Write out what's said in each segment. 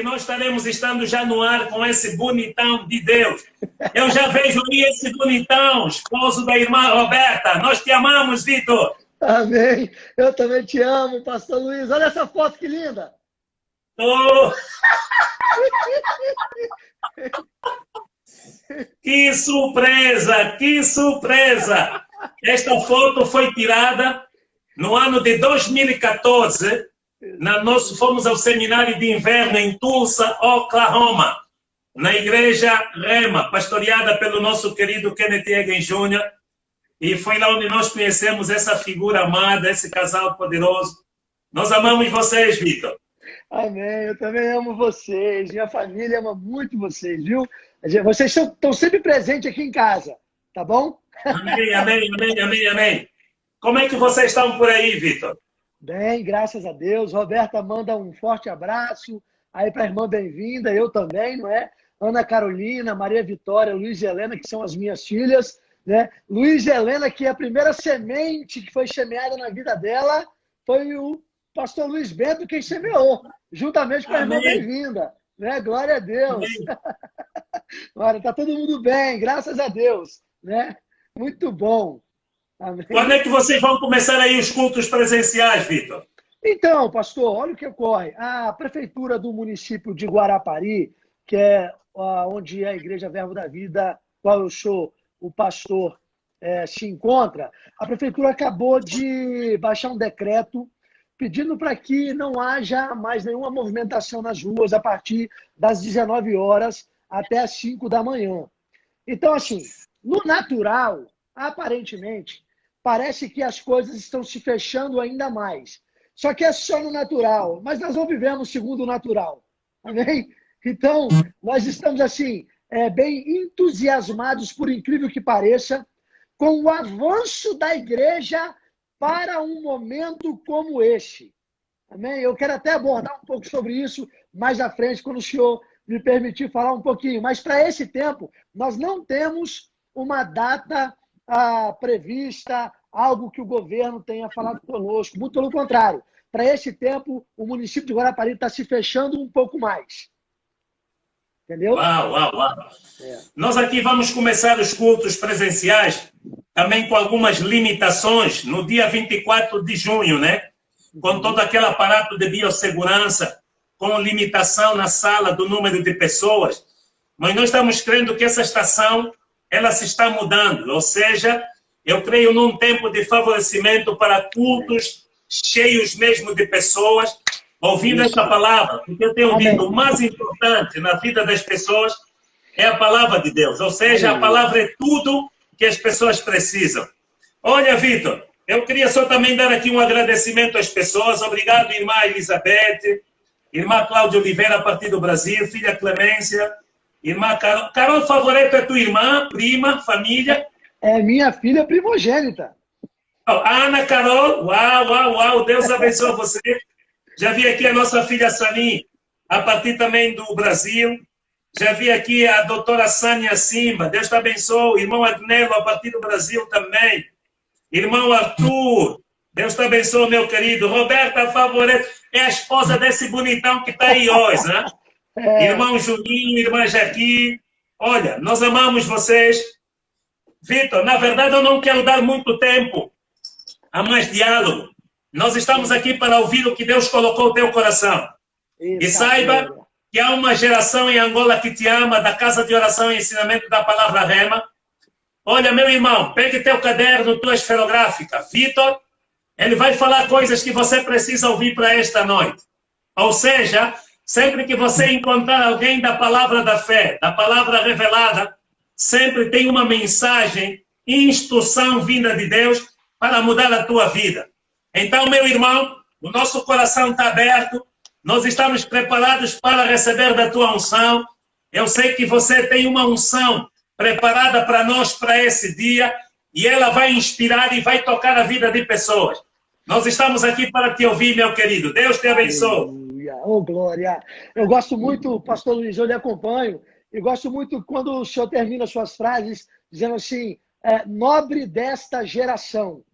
que nós estaremos estando já no ar com esse bonitão de Deus. Eu já vejo aí esse bonitão, esposo da irmã Roberta. Nós te amamos, Vitor. Amém. Eu também te amo, pastor Luiz. Olha essa foto que linda. Oh. Que surpresa, que surpresa. Esta foto foi tirada no ano de 2014. Nós fomos ao seminário de inverno em Tulsa, Oklahoma, na igreja Rema, pastoreada pelo nosso querido Kenneth Hagin Jr. E foi lá onde nós conhecemos essa figura amada, esse casal poderoso. Nós amamos vocês, Vitor. Amém. Eu também amo vocês. Minha família ama muito vocês, viu? Vocês estão sempre presentes aqui em casa, tá bom? Amém, amém, amém, amém, amém. Como é que vocês estão por aí, Vitor? Bem, graças a Deus. Roberta manda um forte abraço aí para a irmã bem-vinda, eu também, não é? Ana Carolina, Maria Vitória, Luiz e Helena, que são as minhas filhas, né? Luiz e Helena, que a primeira semente que foi semeada na vida dela foi o pastor Luiz Bento quem semeou, juntamente com a irmã bem-vinda, né? Glória a Deus. Olha, tá todo mundo bem, graças a Deus, né? Muito bom. Amém. Quando é que vocês vão começar aí os cultos presenciais, Vitor? Então, pastor, olha o que ocorre. A prefeitura do município de Guarapari, que é onde a Igreja Verbo da Vida, qual eu sou o pastor, se encontra, a prefeitura acabou de baixar um decreto pedindo para que não haja mais nenhuma movimentação nas ruas a partir das 19 horas até as 5 da manhã. Então, assim, no natural, aparentemente, parece que as coisas estão se fechando ainda mais. Só que é só no natural, mas nós não vivemos segundo o natural. Amém? Então, nós estamos assim, bem entusiasmados, por incrível que pareça, com o avanço da igreja para um momento como este. Amém? Eu quero até abordar um pouco sobre isso mais à frente, quando o senhor me permitir falar um pouquinho. Mas para esse tempo, nós não temos uma data prevista, algo que o governo tenha falado conosco. Muito pelo contrário. Para esse tempo, o município de Guarapari está se fechando um pouco mais. Entendeu? Uau, uau, uau. Nós aqui vamos começar os cultos presenciais, também com algumas limitações, no dia 24 de junho, né? Com todo aquele aparato de biossegurança, com limitação na sala do número de pessoas. Mas nós estamos crendo que essa estação, ela se está mudando. Ou seja, eu creio num tempo de favorecimento para cultos cheios mesmo de pessoas, ouvindo essa palavra. Porque eu tenho ouvido, o mais importante na vida das pessoas é a palavra de Deus. Ou seja, a palavra é tudo que as pessoas precisam. Olha, Vitor, eu queria só também dar aqui um agradecimento às pessoas. Obrigado, irmã Elizabeth, irmã Cláudia Oliveira, a partir do Brasil, filha Clemência, irmã Carol. Carol Favoreto é tua irmã, prima, família? É minha filha primogênita. Ana Carol, uau, uau, uau, Deus abençoe você. Já vi aqui a nossa filha Sani, a partir também do Brasil. Já vi aqui a doutora Sânia Simba, Deus te abençoe. Irmão Agnello, a partir do Brasil também. Irmão Arthur, Deus te abençoe, meu querido. Roberta Favoreto, é a esposa desse bonitão que está aí hoje, né? Irmão Juninho, irmã Jaqui. Olha, nós amamos vocês. Vitor, na verdade eu não quero dar muito tempo a mais diálogo. Nós estamos aqui para ouvir o que Deus colocou no teu coração. E saiba que há uma geração em Angola que te ama, da Casa de Oração e Ensinamento da Palavra Rema. Olha, meu irmão, pegue teu caderno, tua esferográfica. Vitor, ele vai falar coisas que você precisa ouvir para esta noite. Ou seja, sempre que você encontrar alguém da Palavra da Fé, da Palavra revelada, sempre tem uma mensagem, instrução vinda de Deus para mudar a tua vida. Então, meu irmão, o nosso coração está aberto, nós estamos preparados para receber da tua unção. Eu sei que você tem uma unção preparada para nós para esse dia e ela vai inspirar e vai tocar a vida de pessoas. Nós estamos aqui para te ouvir, meu querido. Deus te abençoe. Aleluia. Oh, glória. Eu gosto muito, pastor Luiz, eu lhe acompanho, e gosto muito quando o senhor termina suas frases dizendo assim, nobre desta geração,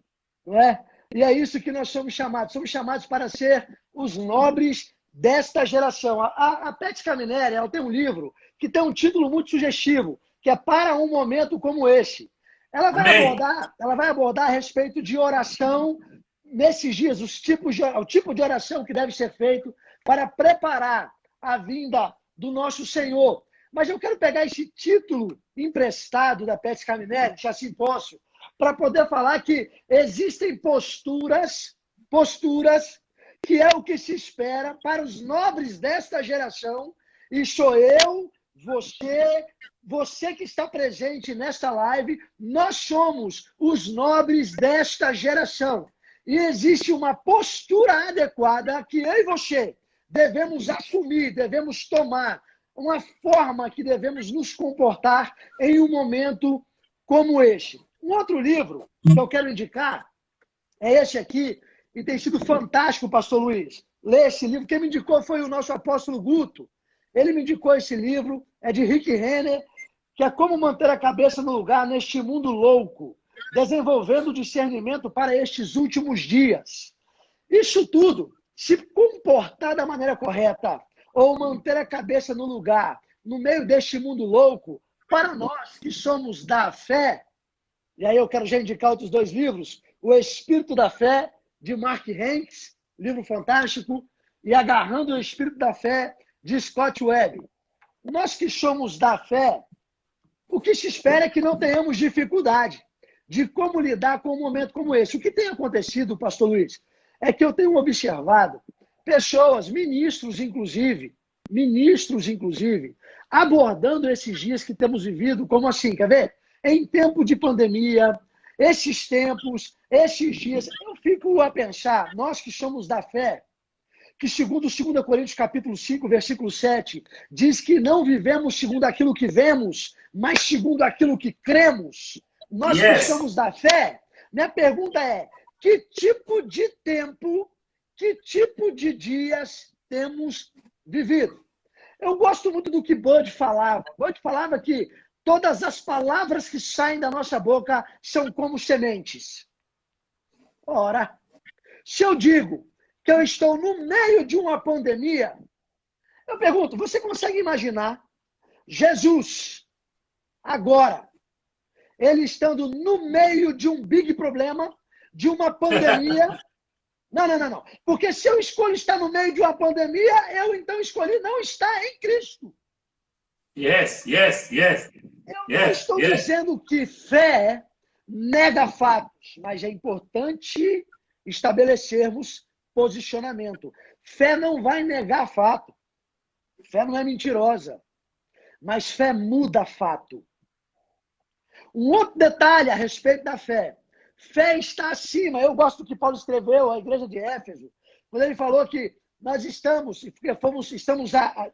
não é? E é isso que nós somos chamados para ser os nobres desta geração. A Pet Caminelli, ela tem um livro que tem um título muito sugestivo, que é Para um Momento Como Este. Ela vai abordar a respeito de oração nesses dias, o tipo de oração que deve ser feito para preparar a vinda do nosso Senhor. Mas eu quero pegar esse título emprestado da Pet Caminelli, se assim posso, para poder falar que existem posturas que é o que se espera para os nobres desta geração, e sou eu, você que está presente nesta live, nós somos os nobres desta geração. E existe uma postura adequada que eu e você devemos assumir, devemos tomar, uma forma que devemos nos comportar em um momento como este. Um outro livro que eu quero indicar é esse aqui, e tem sido fantástico, pastor Luiz. Lê esse livro. Quem me indicou foi o nosso apóstolo Guto. Ele me indicou esse livro, é de Rick Renner, que é Como Manter a Cabeça no Lugar neste Mundo Louco, desenvolvendo discernimento para estes últimos dias. Isso tudo, se comportar da maneira correta, ou manter a cabeça no lugar, no meio deste mundo louco, para nós que somos da fé, e aí eu quero já indicar outros dois livros, O Espírito da Fé, de Mark Hanks, livro fantástico, e Agarrando o Espírito da Fé, de Scott Webb. Nós que somos da fé, o que se espera é que não tenhamos dificuldade de como lidar com um momento como esse. O que tem acontecido, pastor Luiz, é que eu tenho observado pessoas, ministros inclusive, abordando esses dias que temos vivido como assim, quer ver? Em tempo de pandemia, esses tempos, esses dias, eu fico a pensar, nós que somos da fé, que segundo 2 Coríntios capítulo 5, versículo 7, diz que não vivemos segundo aquilo que vemos, mas segundo aquilo que cremos. Nós que somos da fé, minha pergunta é, que tipo de tempo, que tipo de dias temos vivido? Eu gosto muito do que Bud falava. Bud falava que todas as palavras que saem da nossa boca são como sementes. Ora, se eu digo que eu estou no meio de uma pandemia, eu pergunto, você consegue imaginar Jesus, agora, ele estando no meio de um big problema, de uma pandemia? Não. Porque se eu escolho estar no meio de uma pandemia, eu então escolhi não estar em Cristo. Yes. Eu não estou dizendo que fé nega fatos, mas é importante estabelecermos posicionamento. Fé não vai negar fato. Fé não é mentirosa. Mas fé muda fato. Um outro detalhe a respeito da fé. Fé está acima. Eu gosto do que Paulo escreveu à igreja de Éfeso, quando ele falou que nós estamos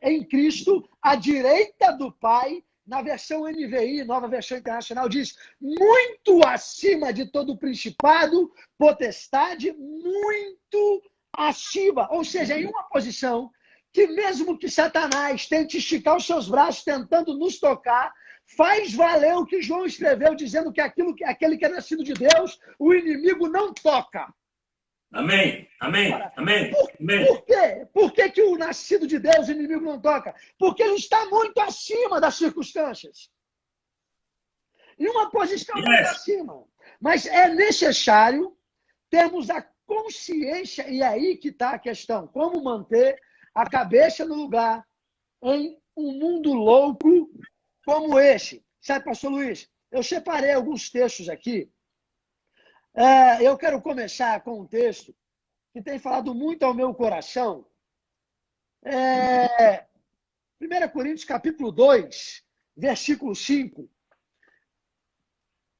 em Cristo, à direita do Pai, na versão NVI, Nova Versão Internacional, diz muito acima de todo principado, potestade, muito acima. Ou seja, em uma posição que mesmo que Satanás tente esticar os seus braços tentando nos tocar, faz valer o que João escreveu, dizendo que aquele que é nascido de Deus, o inimigo não toca. Amém. Por quê? Por que o nascido de Deus, o inimigo não toca? Porque ele está muito acima das circunstâncias. Em uma posição muito acima. Mas é necessário termos a consciência, e é aí que está a questão, como manter a cabeça no lugar em um mundo louco como esse. Sabe, pastor Luiz, eu separei alguns textos aqui. Eu quero começar com um texto que tem falado muito ao meu coração. 1 Coríntios capítulo 2, versículo 5.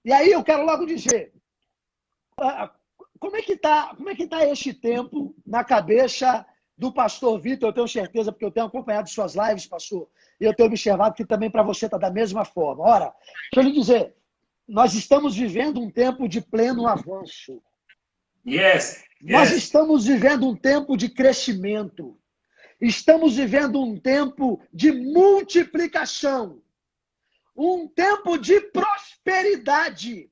E aí eu quero logo dizer, como é que tá este tempo na cabeça do pastor Vitor? Eu tenho certeza, porque eu tenho acompanhado suas lives, pastor, e eu tenho observado que também para você está da mesma forma. Ora, deixa eu lhe dizer, nós estamos vivendo um tempo de pleno avanço. Nós estamos vivendo um tempo de crescimento. Estamos vivendo um tempo de multiplicação. Um tempo de prosperidade.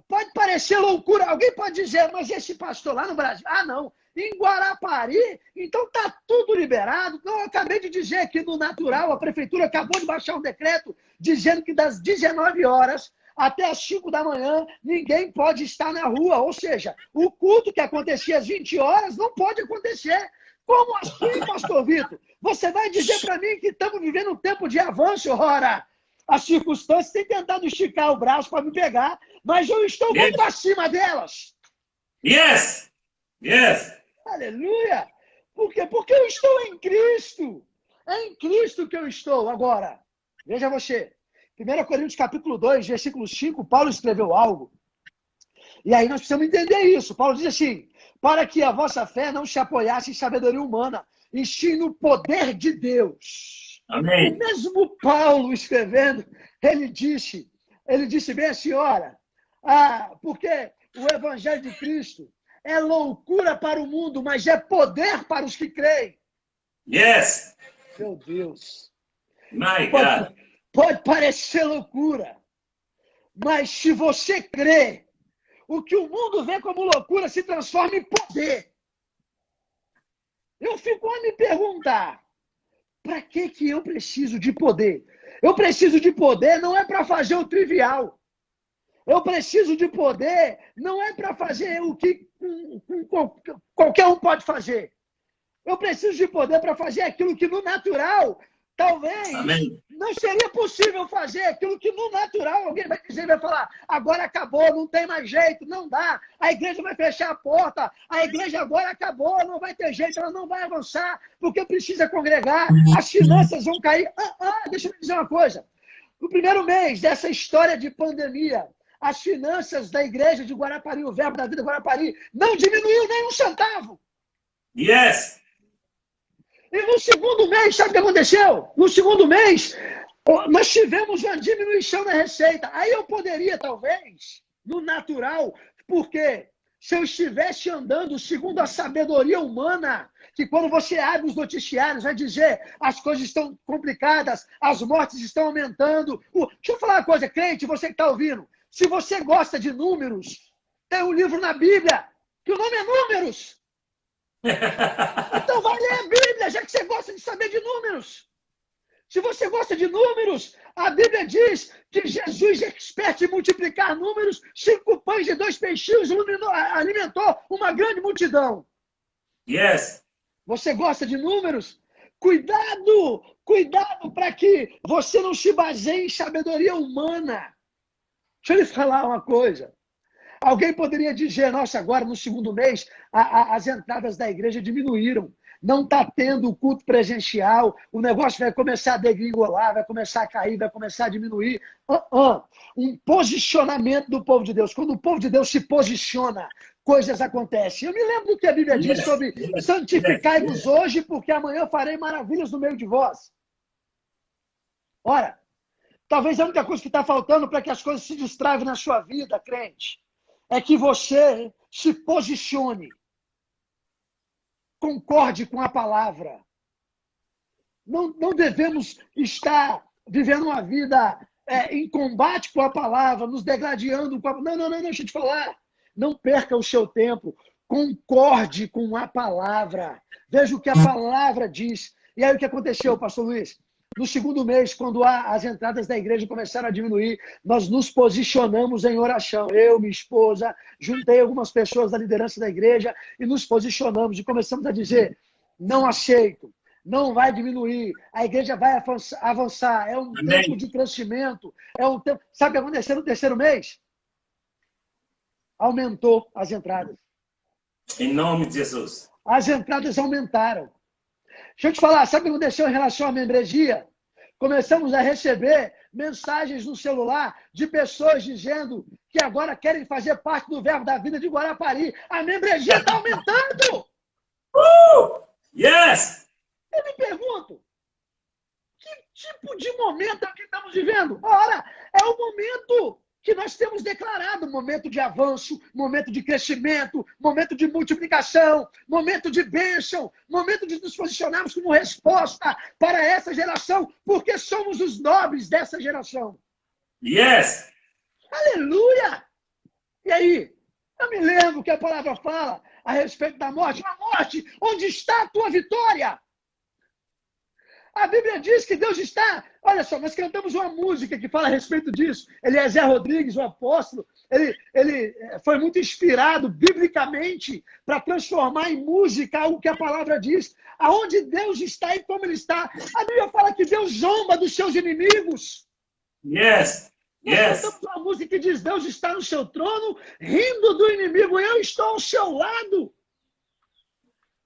Pode parecer loucura. Alguém pode dizer, mas esse pastor lá no Brasil... Ah, não. Em Guarapari, então está tudo liberado. Então, eu acabei de dizer que no natural, a prefeitura acabou de baixar um decreto dizendo que das 19 horas até as 5 da manhã, ninguém pode estar na rua. Ou seja, o culto que acontecia às 20 horas não pode acontecer. Como assim, pastor Vitor? Você vai dizer para mim que estamos vivendo um tempo de avanço? Ora, as circunstâncias têm tentado esticar o braço para me pegar, mas eu estou muito acima delas. Yes! Yes! Aleluia! Por quê? Porque eu estou em Cristo. É em Cristo que eu estou. Agora, veja você. 1 Coríntios capítulo 2, versículo 5, Paulo escreveu algo. E aí nós precisamos entender isso. Paulo diz assim, para que a vossa fé não se apoiasse em sabedoria humana, e sim no poder de Deus. Amém. O mesmo Paulo escrevendo, ele disse bem assim, ora, porque o evangelho de Cristo é loucura para o mundo, mas é poder para os que creem. Yes! Meu Deus. My God! Pode parecer loucura, mas se você crê, o que o mundo vê como loucura se transforma em poder. Eu fico a me perguntar, para que eu preciso de poder? Eu preciso de poder não é para fazer o trivial. Eu preciso de poder não é para fazer o que qualquer um pode fazer. Eu preciso de poder para fazer aquilo que no natural, talvez, Amém. não seria possível fazer. Aquilo que no natural, alguém vai dizer, vai falar, agora acabou, não tem mais jeito, não dá. A igreja vai fechar a porta, a igreja agora acabou, não vai ter jeito, ela não vai avançar, porque precisa congregar, as finanças vão cair. Deixa eu dizer uma coisa. No primeiro mês dessa história de pandemia, as finanças da igreja de Guarapari, o Verbo da Vida Guarapari, não diminuiu nem um centavo. Yes! E no segundo mês, sabe o que aconteceu? No segundo mês, nós tivemos uma diminuição na receita. Aí eu poderia, talvez, no natural, porque se eu estivesse andando segundo a sabedoria humana, que quando você abre os noticiários, vai dizer as coisas estão complicadas, as mortes estão aumentando. Deixa eu falar uma coisa, crente, você que está ouvindo. Se você gosta de números, tem um livro na Bíblia, que o nome é Números. Então vai ler a Bíblia, já que você gosta de saber de números. Se você gosta de números, a Bíblia diz que Jesus é expert em multiplicar números, 5 pães e 2 peixinhos, alimentou uma grande multidão. Yes! Você gosta de números? Cuidado! Cuidado para que você não se baseie em sabedoria humana. Deixa eu lhe falar uma coisa. Alguém poderia dizer, nossa, agora no segundo mês as entradas da igreja diminuíram. Não está tendo o culto presencial, o negócio vai começar a degringolar, vai começar a cair, vai começar a diminuir. Um posicionamento do povo de Deus. Quando o povo de Deus se posiciona, coisas acontecem. Eu me lembro do que a Bíblia diz sobre santificai-vos hoje, porque amanhã farei maravilhas no meio de vós. Ora, talvez a única coisa que está faltando para que as coisas se destravem na sua vida, crente, é que você se posicione. Concorde com a palavra. Não devemos estar vivendo uma vida em combate com a palavra, nos degladiando com a... Não, deixa eu te falar. Não perca o seu tempo. Concorde com a palavra. Veja o que a palavra diz. E aí o que aconteceu, pastor Luiz? No segundo mês, quando as entradas da igreja começaram a diminuir, nós nos posicionamos em oração. Eu, minha esposa, juntei algumas pessoas da liderança da igreja e nos posicionamos e começamos a dizer, não aceito, não vai diminuir, a igreja vai avançar, é um tempo de crescimento, é um tempo... Sabe o que aconteceu no terceiro mês? Aumentou as entradas. Em nome de Jesus. As entradas aumentaram. Deixa eu te falar, sabe o que aconteceu em relação à membresia? Começamos a receber mensagens no celular de pessoas dizendo que agora querem fazer parte do Verbo da Vida de Guarapari. A membresia está aumentando! Yes! Eu me pergunto, que tipo de momento é que estamos vivendo? Ora, é o momento que nós temos declarado, momento de avanço, momento de crescimento, momento de multiplicação, momento de bênção, momento de nos posicionarmos como resposta para essa geração, porque somos os nobres dessa geração. Yes! Aleluia! E aí, eu me lembro que a palavra fala, a respeito da morte. A morte, onde está a tua vitória? A Bíblia diz que Deus está... Olha só, nós cantamos uma música que fala a respeito disso. Eliezer Rodrigues, o apóstolo, ele foi muito inspirado biblicamente para transformar em música algo que a palavra diz. Aonde Deus está e como Ele está. A Bíblia fala que Deus zomba dos seus inimigos. Yes. Nós cantamos uma música que diz, Deus está no seu trono, rindo do inimigo, eu estou ao seu lado.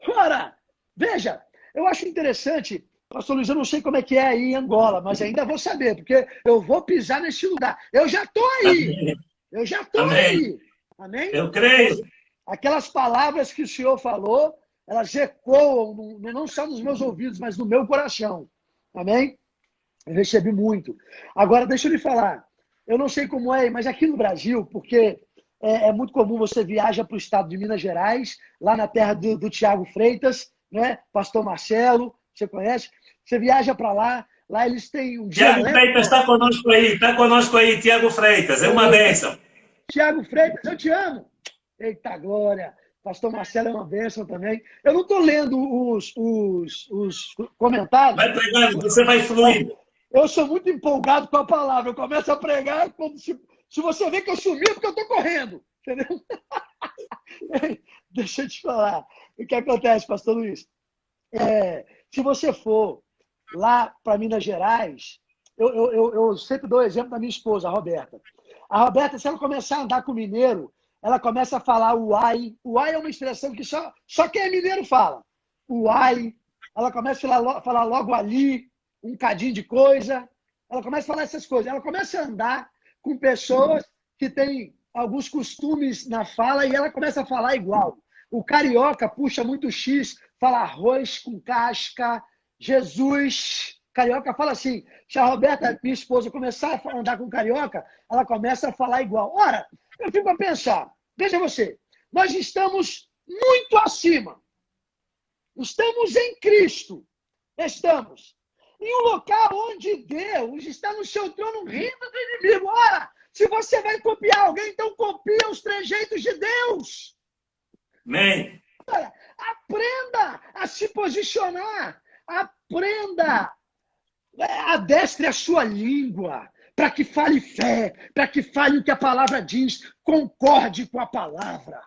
Ora, veja, eu acho interessante... Pastor Luiz, eu não sei como é que é aí em Angola, mas ainda vou saber, porque eu vou pisar nesse lugar. Eu já estou aí. Amém. Eu já estou aí. Amém? Eu creio. Aquelas palavras que o Senhor falou, elas ecoam, não só nos meus ouvidos, mas no meu coração. Amém? Eu recebi muito. Agora, deixa eu lhe falar. Eu não sei como é, mas aqui no Brasil, porque é muito comum você viaja para o estado de Minas Gerais, lá na terra do Tiago Freitas, né? Pastor Marcelo, você conhece? Você viaja para lá, lá eles têm um Tiago Freitas está conosco aí, Tiago Freitas, é uma bênção. Tiago Freitas, eu te amo. Eita glória, pastor Marcelo é uma bênção também. Eu não estou lendo os comentários. Vai pregando, você vai fluindo. Eu sou muito empolgado com a palavra, eu começo a pregar, como se você vê que eu sumi, é porque eu estou correndo, entendeu? Deixa eu te falar, o que acontece, pastor Luiz? Se você for lá para Minas Gerais, eu sempre dou o exemplo da minha esposa, a Roberta. A Roberta, se ela começar a andar com mineiro, ela começa a falar uai. Uai é uma expressão que só quem é mineiro fala. Uai. Ela começa a falar logo ali, um cadinho de coisa. Ela começa a falar essas coisas. Ela começa a andar com pessoas que têm alguns costumes na fala e ela começa a falar igual. O carioca puxa muito X, fala arroz com casca, Jesus. Carioca fala assim. Se a Roberta, minha esposa, começar a andar com carioca, ela começa a falar igual. Ora, eu fico a pensar, veja você, nós estamos muito acima. Estamos em Cristo. Estamos em um local onde Deus está no seu trono rindo do inimigo. Ora, se você vai copiar alguém, então copia os trejeitos de Deus. Amém. Aprenda a se posicionar. Aprenda. Adestre a sua língua para que fale fé, para que fale o que a palavra diz. Concorde com a palavra.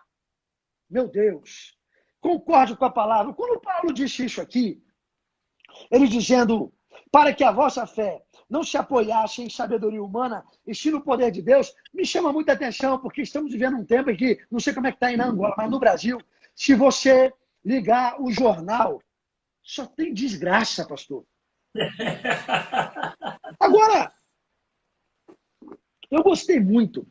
Meu Deus. Concorde com a palavra. Quando Paulo disse isso aqui, ele dizendo, para que a vossa fé não se apoiasse em sabedoria humana, e sim no poder de Deus, me chama muita atenção, porque estamos vivendo um tempo em que, não sei como é que está aí na Angola, mas no Brasil, se você ligar o jornal, só tem desgraça, pastor. Agora, eu gostei muito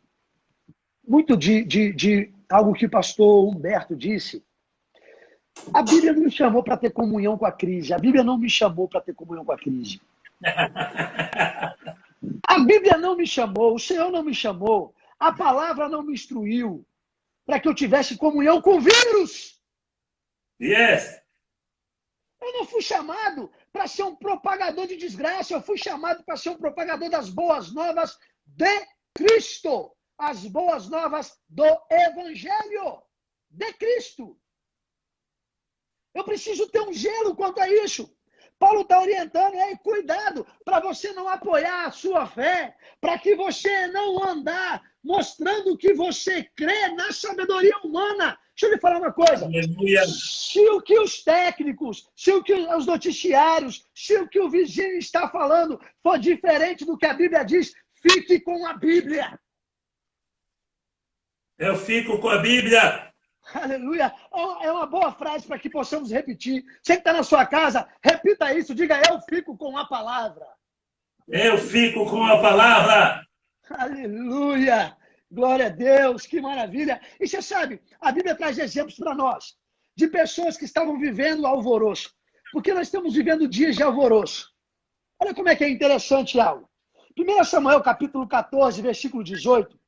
de algo que o pastor Humberto disse. A Bíblia não me chamou para ter comunhão com a crise. A Bíblia não me chamou para ter comunhão com a crise. A Bíblia não me chamou, o Senhor não me chamou, a palavra não me instruiu para que eu tivesse comunhão com o vírus. Yes. Eu não fui chamado para ser um propagador de desgraça, eu fui chamado para ser um propagador das boas novas de Cristo. As boas novas do Evangelho de Cristo. Eu preciso ter um gelo quanto a isso. Paulo está orientando, cuidado, para você não apoiar a sua fé, para que você não andar mostrando que você crê na sabedoria humana. Deixa eu lhe falar uma coisa. Aleluia. Se o que os técnicos, se o que os noticiários, se o que o vizinho está falando for diferente do que a Bíblia diz, fique com a Bíblia. Eu fico com a Bíblia. Aleluia. É uma boa frase para que possamos repetir. Você que está na sua casa, repita isso. Diga, eu fico com a palavra. Eu fico com a palavra. Aleluia. Glória a Deus. Que maravilha. E você sabe, a Bíblia traz exemplos para nós de pessoas que estavam vivendo alvoroço. Porque nós estamos vivendo dias de alvoroço. Olha como é que é interessante algo. 1 Samuel, capítulo 14, versículo 18,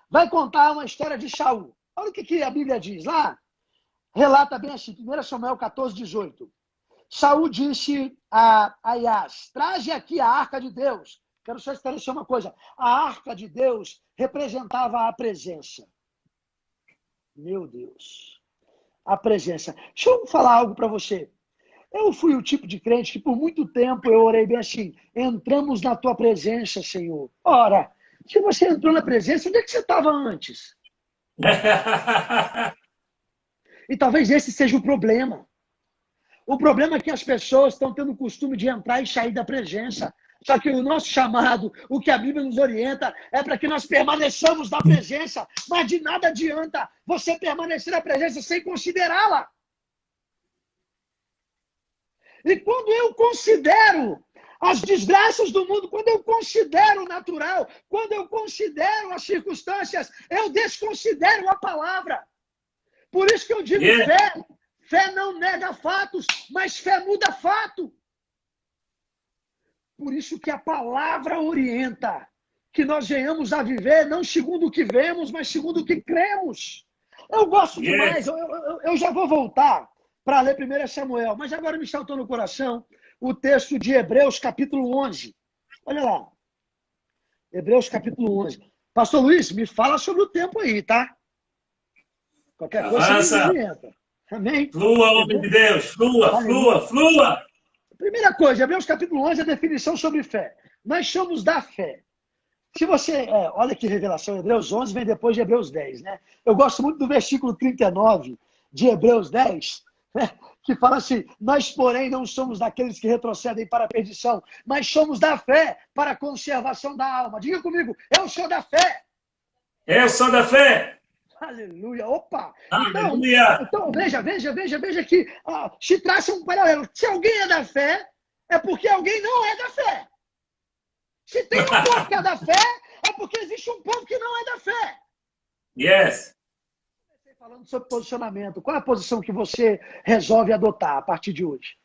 vai contar uma história de Saul. Olha o que a Bíblia diz lá. Relata bem assim, 1 Samuel 14, 18. Saul disse a Aias, traze aqui a arca de Deus. Quero só esclarecer uma coisa. A arca de Deus representava a presença. Meu Deus. a presença. Deixa eu falar algo para você. Eu fui o tipo de crente que por muito tempo eu orei bem assim, entramos na tua presença, Senhor. Ora, se você entrou na presença, onde é que você estava antes? E talvez esse seja o problema. O problema é que as pessoas estão tendo o costume de entrar e sair da presença. Só que o nosso chamado, o que a Bíblia nos orienta, é para que nós permaneçamos na presença. Mas de nada adianta você permanecer na presença sem considerá-la. E quando eu considero as desgraças do mundo, quando eu considero o natural, quando eu considero as circunstâncias, eu desconsidero a palavra. Por isso que eu digo fé. Fé não nega fatos, mas fé muda fato. Por isso que a palavra orienta que nós venhamos a viver não segundo o que vemos, mas segundo o que cremos. Eu gosto demais, eu já vou voltar para ler 1 Samuel, mas agora me saltou no coração o texto de Hebreus, capítulo 11. Olha lá. Hebreus, capítulo 11. Pastor Luiz, me fala sobre o tempo aí, tá? Qualquer coisa você me orienta. Amém? Flua, homem de Deus. Flua, flua, flua. Primeira coisa, Hebreus capítulo 11, a definição sobre fé. Nós somos da fé. Se você... olha que revelação, Hebreus 11 vem depois de Hebreus 10, né? Eu gosto muito do versículo 39 de Hebreus 10, né? Que fala assim, nós, porém, não somos daqueles que retrocedem para a perdição, mas somos da fé para a conservação da alma. Diga comigo, eu sou da fé. Eu sou da fé. Aleluia, opa! Aleluia. Então veja que se traça um paralelo. Se alguém é da fé, é porque alguém não é da fé. Se tem um povo que é da fé, é porque existe um povo que não é da fé. Yes. Falando sobre posicionamento, qual é a posição que você resolve adotar a partir de hoje?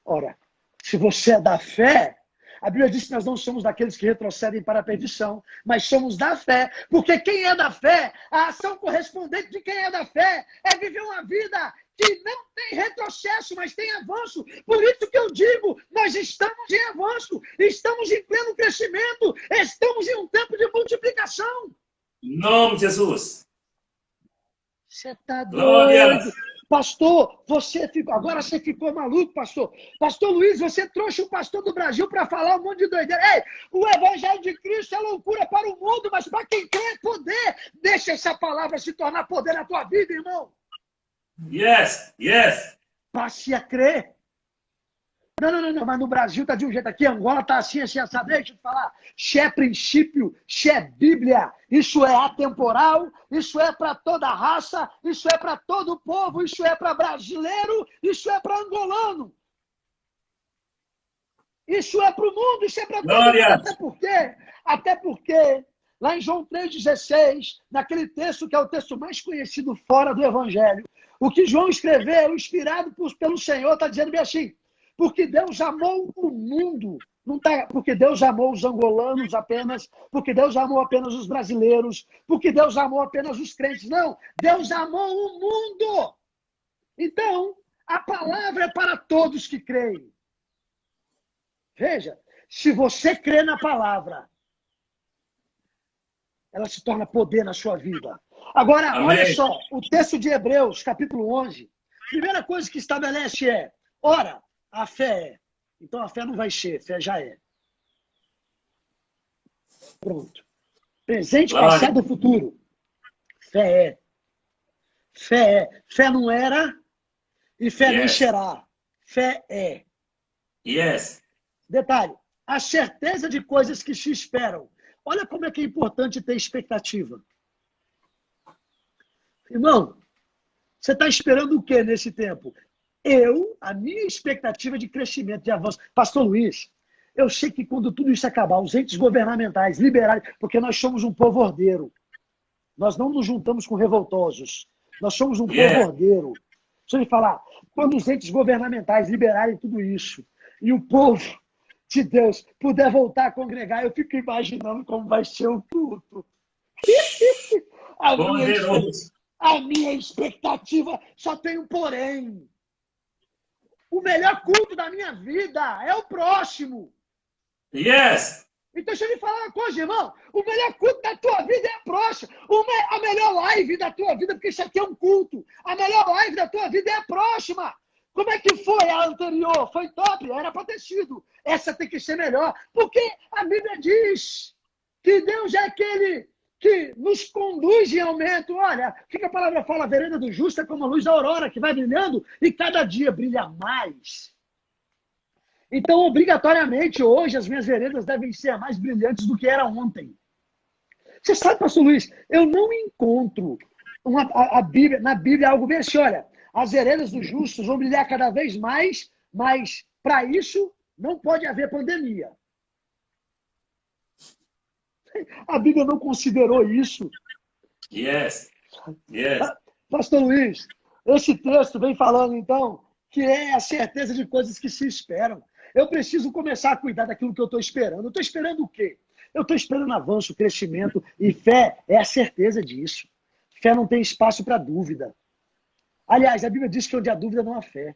Ora, se você é da fé, a Bíblia diz que nós não somos daqueles que retrocedem para a perdição, mas somos da fé. Porque quem é da fé, a ação correspondente de quem é da fé é viver uma vida que não tem retrocesso, mas tem avanço. Por isso que eu digo, nós estamos em avanço, estamos em pleno crescimento, estamos em um tempo de multiplicação. Em nome de Jesus. Você está Glória. doido. Pastor, agora você ficou maluco, pastor. Pastor Luiz, você trouxe o pastor do Brasil para falar um monte de doideira. Ei, o evangelho de Cristo é loucura para o mundo, mas para quem crê é poder. Deixa essa palavra se tornar poder na tua vida, irmão. Yes, yes. Passe a crer. Não, mas no Brasil está de um jeito aqui, Angola está assim, assado. Deixa eu te falar. Isso é princípio, isso é Bíblia, isso é atemporal, isso é para toda raça, isso é para todo povo, isso é para brasileiro, isso é para angolano. Isso é para o mundo, isso é para todo mundo. Até porque, lá em João 3,16, naquele texto que é o texto mais conhecido fora do Evangelho, o que João escreveu, inspirado pelo Senhor, está dizendo bem assim, porque Deus amou o mundo. Não tá, porque Deus amou os angolanos apenas, porque Deus amou apenas os brasileiros, porque Deus amou apenas os crentes. Não, Deus amou o mundo. Então, a palavra é para todos que creem. Veja, se você crê na palavra, ela se torna poder na sua vida. Agora, amém. Olha só, o texto de Hebreus, capítulo 11, a primeira coisa que estabelece é, ora, a fé é. Então a fé não vai ser, a fé já é. Pronto. Presente, passado e futuro. Fé é. Fé é. Fé não era e fé nem será. Fé é. Yes. Detalhe, a certeza de coisas que se esperam. Olha como é que é importante ter expectativa. Irmão, você está esperando o que nesse tempo? A minha expectativa de crescimento, de avanço. Pastor Luiz, eu sei que quando tudo isso acabar, os entes governamentais, liberais, porque nós somos um povo ordeiro. Nós não nos juntamos com revoltosos. Nós somos um povo ordeiro. Deixa eu lhe falar, quando os entes governamentais liberarem tudo isso, e o povo de Deus puder voltar a congregar, eu fico imaginando como vai ser o culto. A minha expectativa só tem um porém. O melhor culto da minha vida é o próximo. Yes. Então, deixa eu lhe falar uma coisa, irmão. O melhor culto da tua vida é a próxima. A melhor live da tua vida, porque isso aqui é um culto. A melhor live da tua vida é a próxima. Como é que foi a anterior? Foi top? Era para ter sido. Essa tem que ser melhor. Porque a Bíblia diz que Deus é aquele que nos conduz em aumento. Olha, o que a palavra fala? A vereda do justo é como a luz da aurora, que vai brilhando e cada dia brilha mais. Então, obrigatoriamente, hoje, as minhas veredas devem ser mais brilhantes do que era ontem. Você sabe, pastor Luiz, eu não encontro na Bíblia algo bem assim, olha, as veredas dos justos vão brilhar cada vez mais, mas para isso não pode haver pandemia. A Bíblia não considerou isso. Yes. Pastor Luiz, esse texto vem falando, então, que é a certeza de coisas que se esperam. Eu preciso começar a cuidar daquilo que eu estou esperando. Eu estou esperando o quê? Eu estou esperando avanço, crescimento, e fé é a certeza disso. Fé não tem espaço para dúvida. Aliás, a Bíblia diz que onde há dúvida não há fé.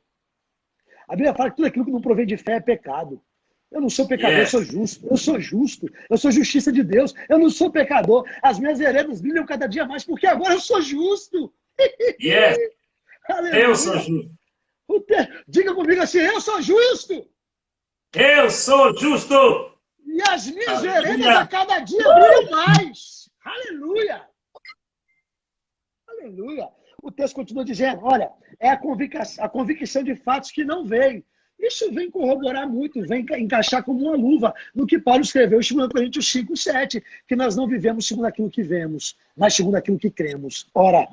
A Bíblia fala que tudo aquilo que não provém de fé é pecado. Eu não sou pecador, eu sou justo. Eu sou justo. Eu sou justiça de Deus. Eu não sou pecador. As minhas veredas brilham cada dia mais, porque agora eu sou justo. Yes. Eu sou justo. Diga comigo assim, eu sou justo. Eu sou justo. E as minhas veredas a cada dia brilham mais. Aleluia. Aleluia. O texto continua dizendo, olha, é a convicção de fatos que não veem. Isso vem corroborar muito, vem encaixar como uma luva no que Paulo escreveu em 2 Coríntios 5:7, que nós não vivemos segundo aquilo que vemos, mas segundo aquilo que cremos. Ora,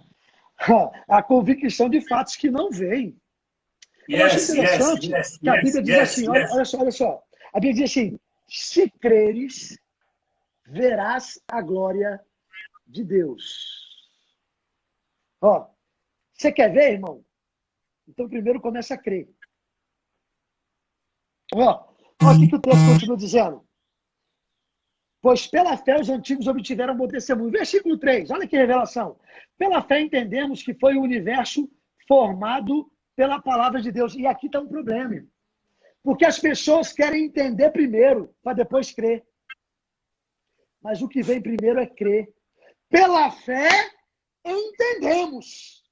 a convicção de fatos que não veem. Eu acho interessante que a Bíblia diz assim, olha só. A Bíblia diz assim, se creres, verás a glória de Deus. Ó, você quer ver, irmão? Então primeiro começa a crer. Ó, olha o que o texto continua dizendo. Pois pela fé os antigos obtiveram bom testemunho. Versículo 3, olha que revelação. Pela fé entendemos que foi o universo formado pela palavra de Deus. E aqui está um problema. Porque as pessoas querem entender primeiro, para depois crer. Mas o que vem primeiro é crer. Pela fé entendemos.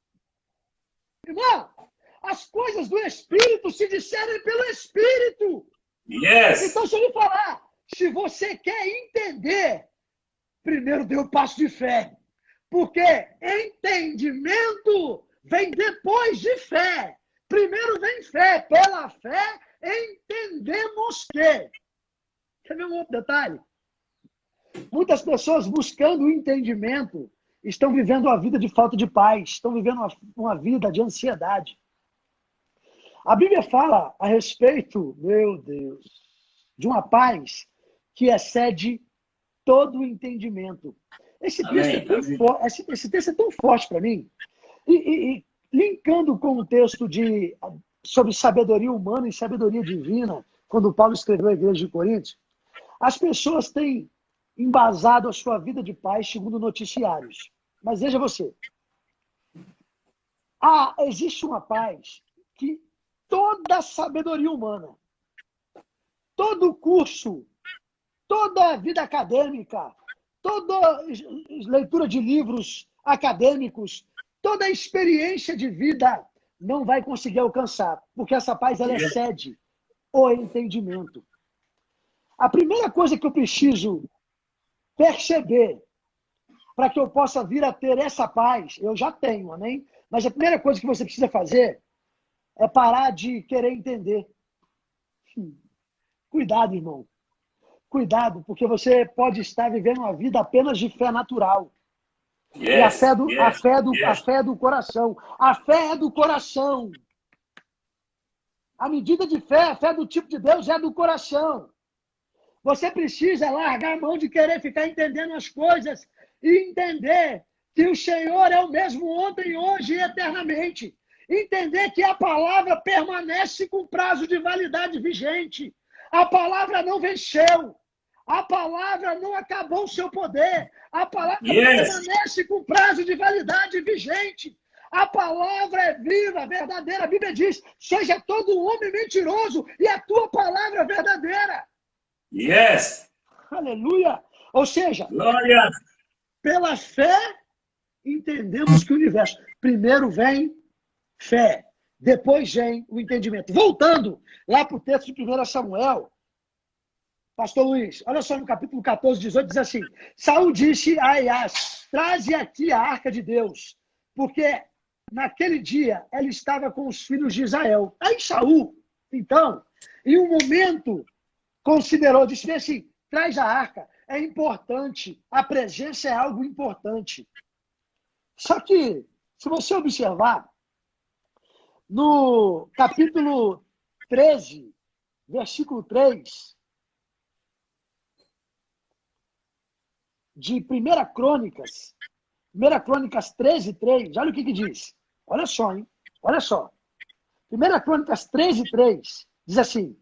Irmão, as coisas do Espírito se discernem pelo Espírito. Yes. Então, deixa eu lhe falar. Se você quer entender, primeiro dê o passo de fé. Porque entendimento vem depois de fé. Primeiro vem fé. Pela fé, entendemos que. Quer ver um outro detalhe? Muitas pessoas buscando o entendimento estão vivendo uma vida de falta de paz. Estão vivendo uma vida de ansiedade. A Bíblia fala a respeito, meu Deus, de uma paz que excede todo o entendimento. Esse texto é tão forte para mim. E linkando com o texto sobre sabedoria humana e sabedoria divina, quando Paulo escreveu a igreja de Coríntios, as pessoas têm embasado a sua vida de paz segundo noticiários. Mas veja você. Existe uma paz que toda a sabedoria humana, todo curso, toda a vida acadêmica, toda leitura de livros acadêmicos, toda a experiência de vida não vai conseguir alcançar, porque essa paz ela excede o entendimento. A primeira coisa que eu preciso perceber para que eu possa vir a ter essa paz, eu já tenho, amém? Mas a primeira coisa que você precisa fazer é parar de querer entender. Cuidado, irmão. Cuidado, porque você pode estar vivendo uma vida apenas de fé natural. E a fé é do coração. A fé é do coração. A medida de fé, a fé do tipo de Deus é do coração. Você precisa largar a mão de querer ficar entendendo as coisas e entender que o Senhor é o mesmo ontem, hoje e eternamente. Entender que a palavra permanece com prazo de validade vigente. A palavra não venceu. A palavra não acabou o seu poder. A palavra permanece com prazo de validade vigente. A palavra é viva, verdadeira. A Bíblia diz, seja todo homem mentiroso e a tua palavra é verdadeira. Yes. Aleluia! Ou seja, Glória. pela fé, entendemos que o universo... Primeiro vem fé, depois vem o entendimento. Voltando lá para o texto de 1 Samuel, pastor Luiz, olha só no capítulo 14, 18, diz assim: Saul disse a Aias, traze aqui a arca de Deus, porque naquele dia ela estava com os filhos de Israel. Aí Saul, então, em um momento, considerou, disse assim, traz a arca, é importante, a presença é algo importante. Só que, se você observar, no capítulo 13, versículo 3, de 1 Crônicas 13, 3, olha o que diz. Olha só, hein? Olha só. 1 Crônicas 13, 3, diz assim: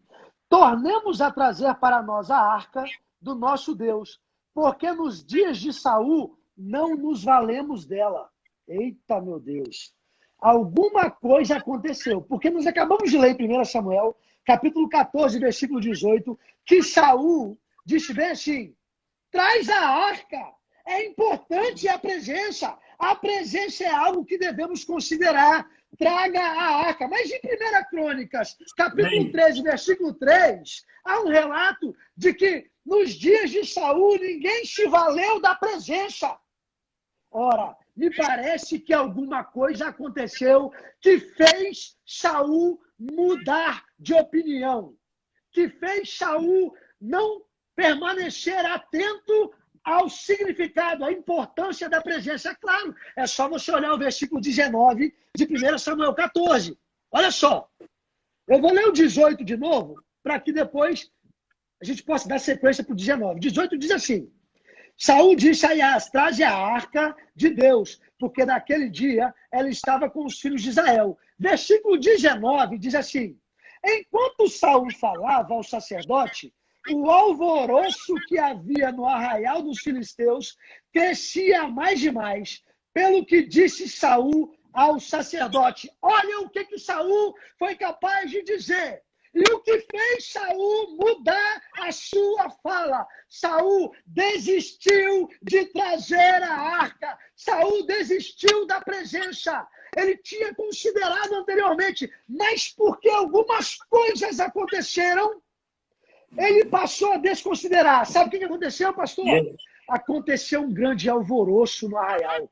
tornemos a trazer para nós a arca do nosso Deus, porque nos dias de Saul não nos valemos dela. Eita, meu Deus. Alguma coisa aconteceu, porque nós acabamos de ler em 1 Samuel, capítulo 14, versículo 18, que Saul disse bem assim: traz a arca, é importante a presença. A presença é algo que devemos considerar. Traga a arca. Mas em 1 Crônicas, capítulo 13, versículo 3, há um relato de que nos dias de Saul ninguém se valeu da presença. Ora, me parece que alguma coisa aconteceu que fez Saul mudar de opinião, que fez Saul não permanecer atento ao significado, à importância da presença. É claro, é só você olhar o versículo 19 de 1 Samuel 14. Olha só. Eu vou ler o 18 de novo, para que depois a gente possa dar sequência para o 19. 18 diz assim: Saul disse a Aias, traze a arca de Deus, porque naquele dia ela estava com os filhos de Israel. Versículo 19 diz assim: enquanto Saul falava ao sacerdote, o alvoroço que havia no arraial dos filisteus crescia mais e mais, pelo que disse Saul ao sacerdote. Olha o que Saul foi capaz de dizer. E o que fez Saul mudar a sua fala? Saul desistiu de trazer a arca. Saul desistiu da presença. Ele tinha considerado anteriormente, mas porque algumas coisas aconteceram, ele passou a desconsiderar. Sabe o que aconteceu, pastor? Aconteceu um grande alvoroço no arraial.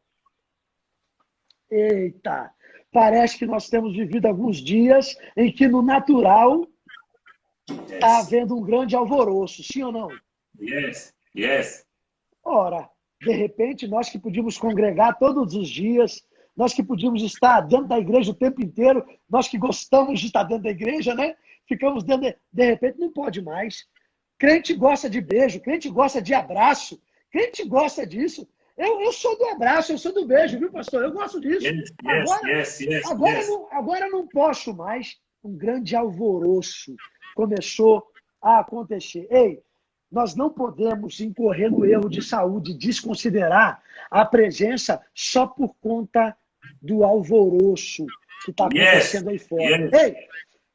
Eita! Parece que nós temos vivido alguns dias em que no natural está havendo um grande alvoroço, sim ou não? Yes. Ora, de repente, nós que podíamos congregar todos os dias, nós que podíamos estar dentro da igreja o tempo inteiro, nós que gostamos de estar dentro da igreja, né? Ficamos dentro de repente, não pode mais. Crente gosta de beijo, crente gosta de abraço, crente gosta disso. Eu sou do abraço, eu sou do beijo, viu, pastor? Eu gosto disso. Agora não posso mais. Um grande alvoroço começou a acontecer. Ei, nós não podemos incorrer no erro de saúde, desconsiderar a presença só por conta do alvoroço que está acontecendo aí fora. Ei,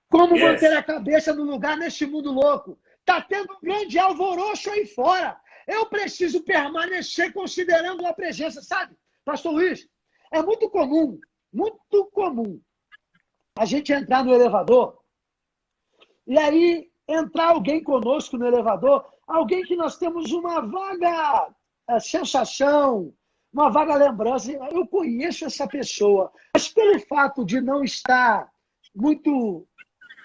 como manter a cabeça no lugar nesse mundo louco? Está tendo um grande alvoroço aí fora. Eu preciso permanecer considerando a presença, sabe? Pastor Luiz, é muito comum a gente entrar no elevador e aí entrar alguém conosco no elevador, alguém que nós temos uma vaga sensação, uma vaga lembrança. Eu conheço essa pessoa, mas pelo fato de não estar muito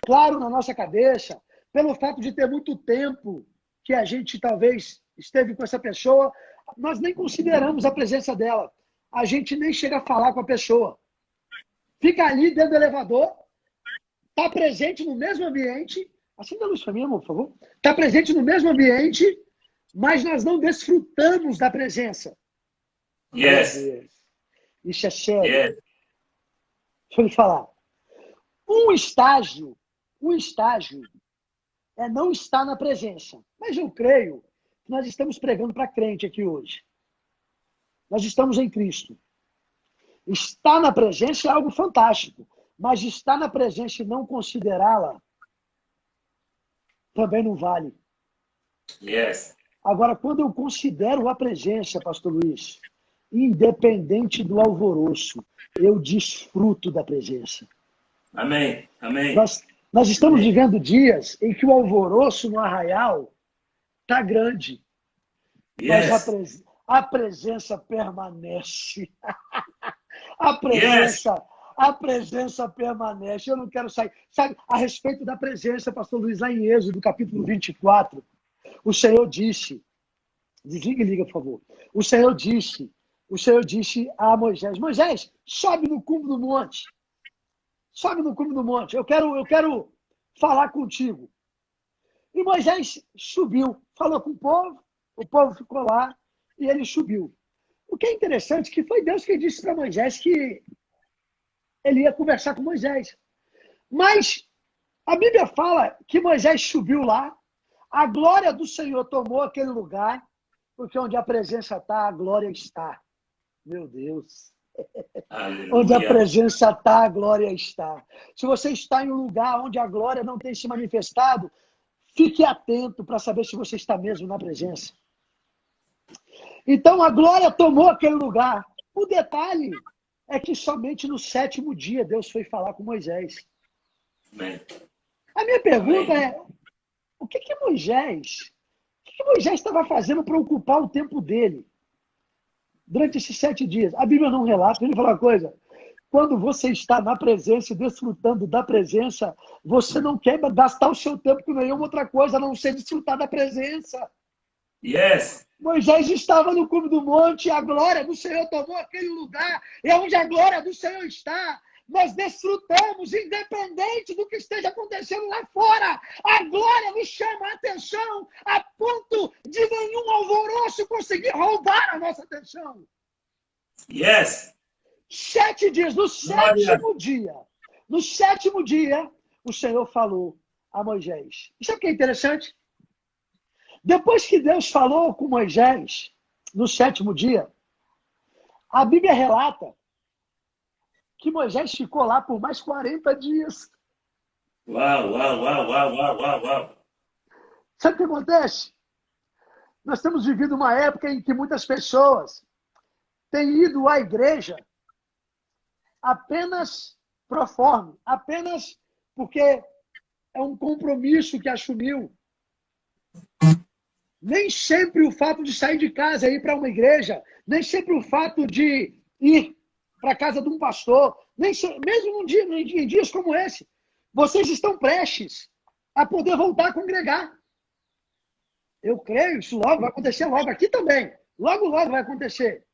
claro na nossa cabeça, pelo fato de ter muito tempo que a gente talvez esteve com essa pessoa, nós nem consideramos a presença dela. A gente nem chega a falar com a pessoa. Fica ali dentro do elevador, está presente no mesmo ambiente. Acenda a luz para mim, amor, por favor. Está presente no mesmo ambiente, mas nós não desfrutamos da presença. Isso é sério. Deixa eu lhe falar. Um estágio é não estar na presença. Mas eu creio que nós estamos pregando para crente aqui hoje. Nós estamos em Cristo. Estar na presença é algo fantástico, mas estar na presença e não considerá-la também não vale. Agora, quando eu considero a presença, pastor Luiz, independente do alvoroço, eu desfruto da presença. Amém. Amém. Nós estamos vivendo dias em que o alvoroço no arraial está grande. Yes. Mas a presença permanece. A presença permanece. Eu não quero sair. Sabe, a respeito da presença, pastor Luiz, lá em Êxodo, capítulo 24, o Senhor disse, desliga e liga, por favor. O Senhor disse a Moisés, Moisés, sobe no cume do monte. Sobe no cume do monte. Eu quero falar contigo. E Moisés subiu, falou com o povo ficou lá e ele subiu. O que é interessante é que foi Deus que disse para Moisés que ele ia conversar com Moisés. Mas a Bíblia fala que Moisés subiu lá, a glória do Senhor tomou aquele lugar, porque onde a presença está, a glória está. Meu Deus. Aleluia. Onde a presença está, a glória está. Se você está em um lugar onde a glória não tem se manifestado, fique atento para saber se você está mesmo na presença. Então a glória tomou aquele lugar. O detalhe é que somente no 7º dia Deus foi falar com Moisés. Amém. A minha pergunta Amém. é, o que Moisés estava fazendo para ocupar o tempo dele durante esses 7 dias? A Bíblia não relata. Ele fala uma coisa, quando você está na presença e desfrutando da presença, você não quer gastar o seu tempo com nenhuma outra coisa, a não ser desfrutar da presença. Yes. Moisés estava no cume do monte, a glória do Senhor tomou aquele lugar, e onde a glória do Senhor está, nós desfrutamos, independente do que esteja acontecendo lá fora. A glória nos chama a atenção, a ponto de nenhum alvoroço conseguir roubar a nossa atenção. Yes. 7 dias, no 7º dia, o Senhor falou a Moisés. E sabe o que é interessante? Depois que Deus falou com Moisés, no 7º dia, a Bíblia relata que Moisés ficou lá por mais 40 dias. Uau. Sabe o que acontece? Nós temos vivido uma época em que muitas pessoas têm ido à igreja apenas pro forma, apenas porque é um compromisso que assumiu. Nem sempre o fato de sair de casa e ir para uma igreja, nem sempre o fato de ir para a casa de um pastor, mesmo em dias como esse, vocês estão prestes a poder voltar a congregar. Eu creio, isso logo vai acontecer logo aqui também. Logo vai acontecer.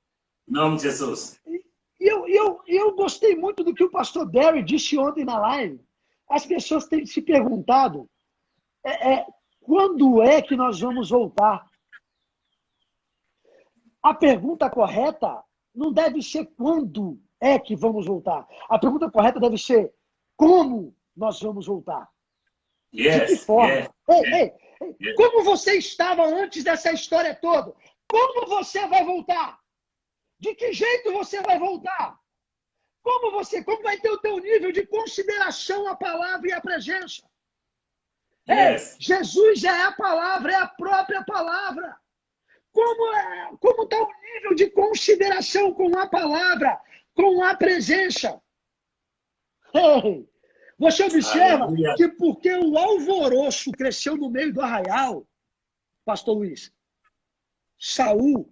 Em nome de Jesus. Eu gostei muito do que o pastor Derry disse ontem na live. As pessoas têm se perguntado quando é que nós vamos voltar? A pergunta correta não deve ser quando é que vamos voltar. A pergunta correta deve ser como nós vamos voltar. Yes. De que forma? Yes. Ei, como você estava antes dessa história toda? Como você vai voltar? De que jeito você vai voltar? Como vai ter o teu nível de consideração à palavra e à presença? Yes. Jesus é a palavra, é a própria palavra. Como está o nível de consideração com a palavra, com a presença? Você observa Aleluia. que porque o alvoroço cresceu no meio do arraial, pastor Luiz, Saul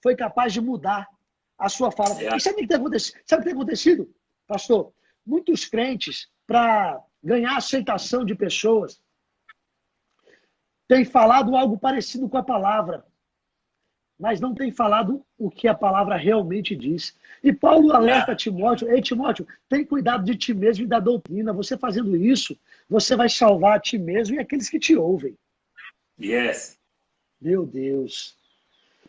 foi capaz de mudar a sua fala. E sabe o que tem acontecido, pastor? Muitos crentes, para ganhar aceitação de pessoas, têm falado algo parecido com a palavra, mas não têm falado o que a palavra realmente diz. E Paulo alerta Timóteo, ei Timóteo, tem cuidado de ti mesmo e da doutrina. Você fazendo isso, você vai salvar a ti mesmo e aqueles que te ouvem. Yes. Meu Deus.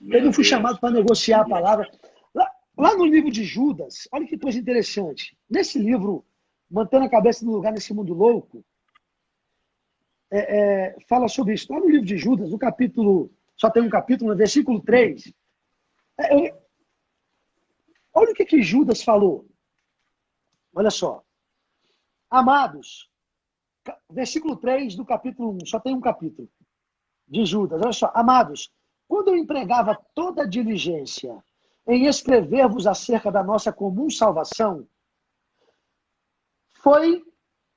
Eu não fui chamado para negociar a palavra. Lá no livro de Judas, olha que coisa interessante. Nesse livro, Mantendo a Cabeça no Lugar nesse Mundo Louco, fala sobre isso. Lá no livro de Judas, no capítulo, só tem um capítulo, no versículo 3. Olha o que Judas falou. Olha só. Amados, versículo 3 do capítulo 1, só tem um capítulo. de Judas. Olha só, amados, quando eu empregava toda a diligência em escrever-vos acerca da nossa comum salvação, foi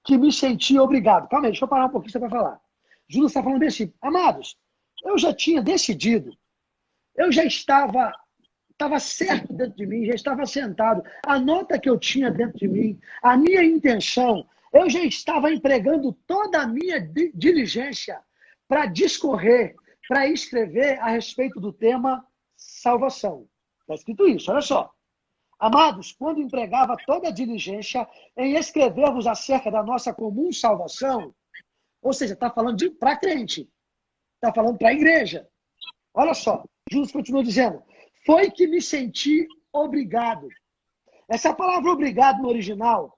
que me senti obrigado. Calma aí, deixa eu parar um pouquinho para falar. Judas está falando assim, amados, eu já tinha decidido, eu já estava certo dentro de mim, já estava sentado. A nota que eu tinha dentro de mim, a minha intenção, eu já estava empregando toda a minha diligência para discorrer, para escrever a respeito do tema salvação. Está escrito isso, olha só. Amados, quando empregava toda a diligência em escrever-vos acerca da nossa comum salvação, ou seja, está falando para crente, está falando para a igreja. Olha só, Jesus continua dizendo, foi que me senti obrigado. Essa palavra obrigado no original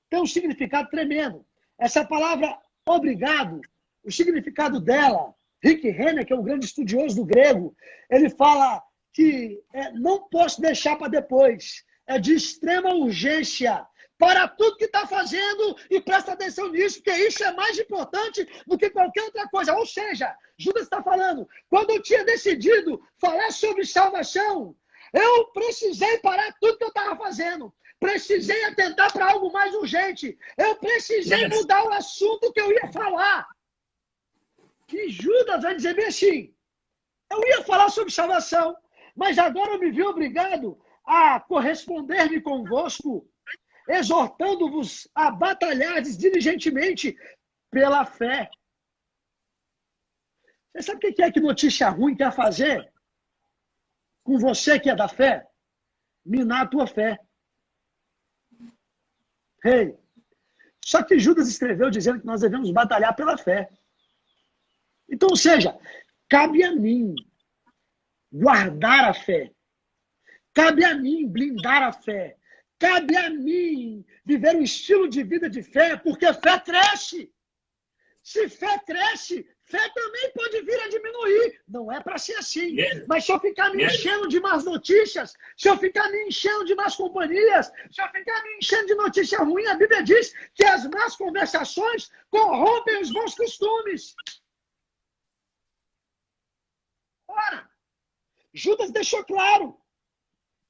tem um significado tremendo. Essa palavra obrigado, o significado dela, Rick Renner, que é um grande estudioso do grego, ele fala que não posso deixar para depois. É de extrema urgência. Para tudo que está fazendo e presta atenção nisso, porque isso é mais importante do que qualquer outra coisa. Ou seja, Judas está falando, quando eu tinha decidido falar sobre salvação, eu precisei parar tudo que eu estava fazendo. Precisei atentar para algo mais urgente. Eu precisei mudar o assunto que eu ia falar. E Judas vai dizer bem assim, eu ia falar sobre salvação, mas agora eu me vi obrigado a corresponder-me convosco, exortando-vos a batalhardes diligentemente pela fé. Você sabe o que é que notícia ruim quer fazer com você que é da fé? Minar a tua fé. Hey. Só que Judas escreveu dizendo que nós devemos batalhar pela fé. Então, ou seja, cabe a mim guardar a fé. Cabe a mim blindar a fé. Cabe a mim viver um estilo de vida de fé, porque fé cresce. Se fé cresce, fé também pode vir a diminuir. Não é para ser assim. Mas se eu ficar me enchendo de más notícias, se eu ficar me enchendo de más companhias, se eu ficar me enchendo de notícia ruim, a Bíblia diz que as más conversações corrompem os bons costumes. Ora, Judas deixou claro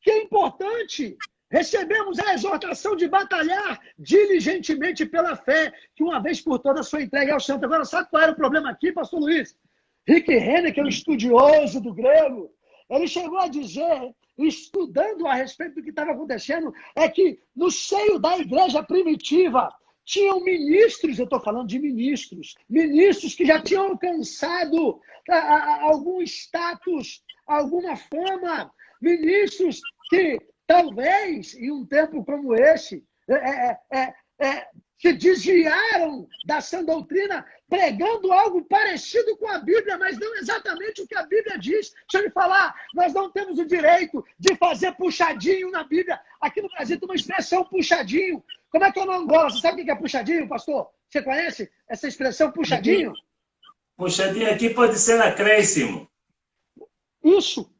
que é importante recebemos a exortação de batalhar diligentemente pela fé, que uma vez por todas foi entregue ao santo. Agora, sabe qual era o problema aqui, pastor Luiz? Rick Renner, que é um estudioso do grego, ele chegou a dizer, estudando a respeito do que estava acontecendo, é que no seio da igreja primitiva tinham ministros, eu estou falando de ministros que já tinham alcançado algum status, alguma fama, ministros que talvez, em um tempo como esse, se desviaram da sã doutrina, pregando algo parecido com a Bíblia, mas não exatamente o que a Bíblia diz. Deixa eu lhe falar, nós não temos o direito de fazer puxadinho na Bíblia. Aqui no Brasil tem uma expressão puxadinho. Como é que é no Angola? Você sabe o que é puxadinho, pastor? Você conhece essa expressão puxadinho? Puxadinho aqui pode ser acréscimo. Isso.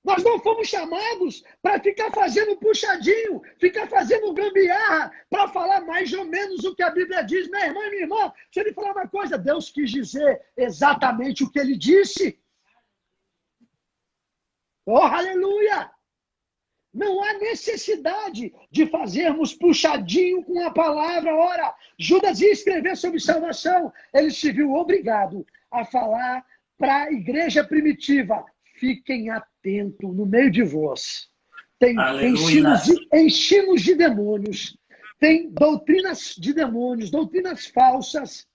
Nós não fomos chamados para ficar fazendo puxadinho, ficar fazendo gambiarra, para falar mais ou menos o que a Bíblia diz. Meu irmão e minha irmã, deixa eu lhe falar uma coisa. Deus quis dizer exatamente o que ele disse. Oh, aleluia! Não há necessidade de fazermos puxadinho com a palavra. Ora, Judas ia escrever sobre salvação. Ele se viu obrigado a falar para a igreja primitiva. Fiquem atentos no meio de vós. Tem ensinos de demônios, tem doutrinas de demônios, doutrinas falsas,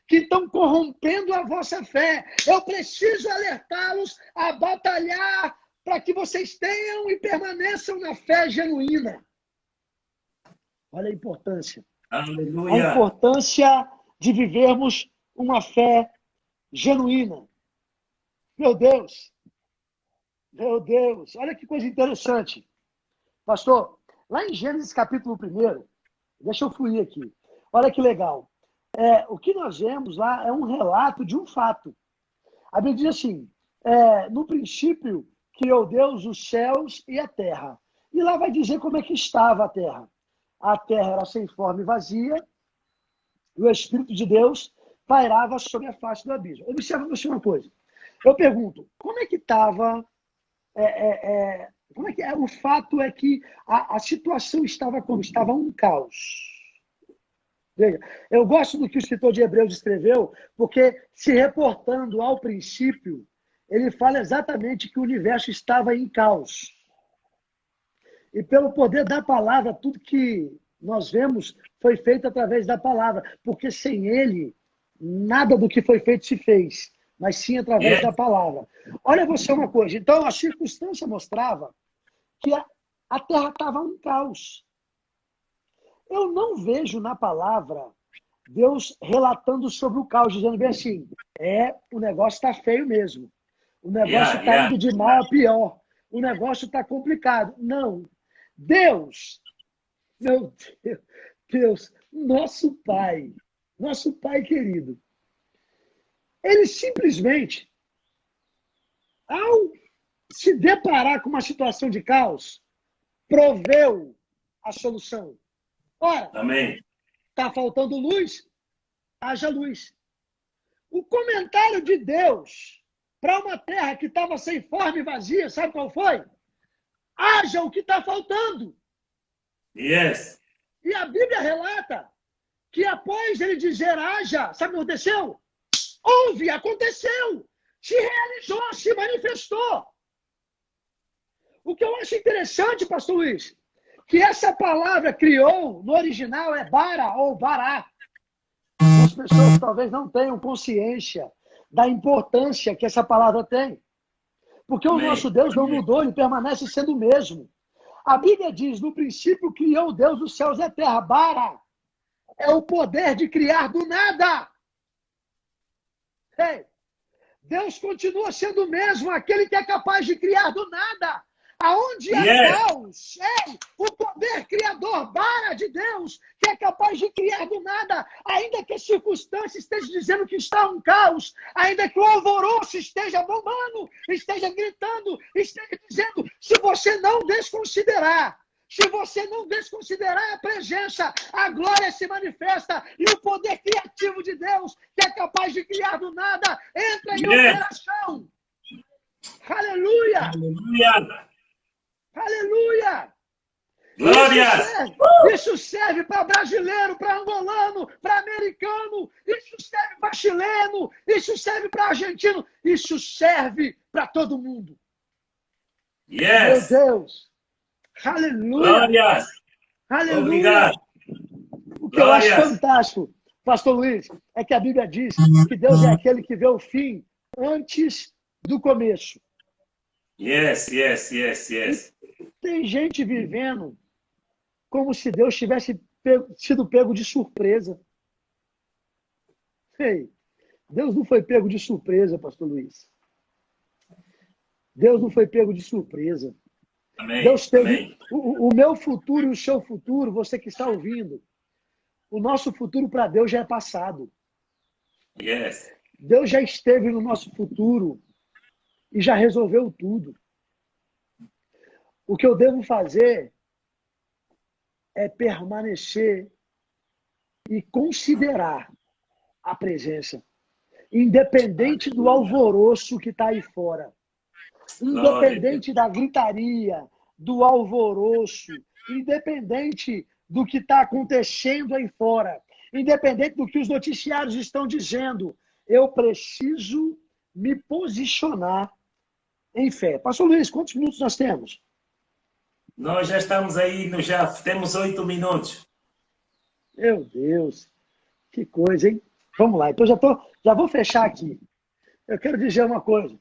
que estão corrompendo a vossa fé. Eu preciso alertá-los a batalhar para que vocês tenham e permaneçam na fé genuína. Olha a importância. Aleluia. A importância de vivermos uma fé genuína. Meu Deus, olha que coisa interessante. Pastor, lá em Gênesis capítulo 1, deixa eu fluir aqui. Olha que legal. O que nós vemos lá é um relato de um fato. A Bíblia diz assim, no princípio criou Deus os céus e a terra. E lá vai dizer como é que estava a terra. A terra era sem forma e vazia, e o Espírito de Deus pairava sobre a face do abismo. Observa você uma coisa. Eu pergunto, como é que estava... O fato é que a situação estava como? Estava um caos. Veja, eu gosto do que o escritor de Hebreus escreveu, porque, se reportando ao princípio, ele fala exatamente que o universo estava em caos. E pelo poder da palavra, tudo que nós vemos foi feito através da palavra, porque sem ele, nada do que foi feito se fez, mas sim através da palavra. Olha você uma coisa, então a circunstância mostrava que a terra estava um caos. Eu não vejo na palavra Deus relatando sobre o caos, dizendo bem assim, o negócio está feio mesmo. O negócio está indo de mal a pior. O negócio está complicado. Não. Deus, meu Deus, nosso Pai querido, ele simplesmente, ao se deparar com uma situação de caos, proveu a solução. Ora, está faltando luz? Haja luz. O comentário de Deus para uma terra que estava sem forma e vazia, sabe qual foi? Haja o que está faltando. Yes. E a Bíblia relata que após ele dizer haja, sabe o que aconteceu? Houve, aconteceu, se realizou, se manifestou. O que eu acho interessante, pastor Luiz, que essa palavra criou, no original é bara ou bará. As pessoas talvez não tenham consciência da importância que essa palavra tem. Porque o nosso Deus não mudou, ele permanece sendo o mesmo. A Bíblia diz, no princípio criou Deus os céus e a terra. Bara é o poder de criar do nada. Ei, Deus continua sendo o mesmo, aquele que é capaz de criar do nada. Aonde há caos, o poder criador, bara de Deus, que é capaz de criar do nada, ainda que a circunstância esteja dizendo que está um caos, ainda que o alvoroço esteja bombando, esteja gritando, esteja dizendo, se você não desconsiderar a presença, a glória se manifesta e o poder criativo de Deus, que é capaz de criar do nada, entra em operação. Aleluia! Aleluia! Aleluia! Glória! Isso serve para brasileiro, para angolano, para americano, isso serve para chileno, isso serve para argentino, isso serve para todo mundo. Yes! Meu Deus! Aleluia! Glória! Aleluia! Obrigado! O que eu acho fantástico, pastor Luiz, é que a Bíblia diz que Deus é aquele que vê o fim antes do começo. Yes. Tem gente vivendo como se Deus tivesse sido pego de surpresa. Ei, Deus não foi pego de surpresa, pastor Luiz. Deus não foi pego de surpresa. Amém. Deus teve o meu futuro e o seu futuro, você que está ouvindo. O nosso futuro para Deus já é passado. Yes. Deus já esteve no nosso futuro e já resolveu tudo. O que eu devo fazer é permanecer e considerar a presença, independente do alvoroço que está aí fora, independente da gritaria, do alvoroço, independente do que está acontecendo aí fora, independente do que os noticiários estão dizendo, eu preciso me posicionar em fé. Pastor Luiz, quantos minutos nós temos? Nós já estamos aí, já temos 8 minutos. Meu Deus, que coisa, hein? Vamos lá, então já vou fechar aqui. Eu quero dizer uma coisa.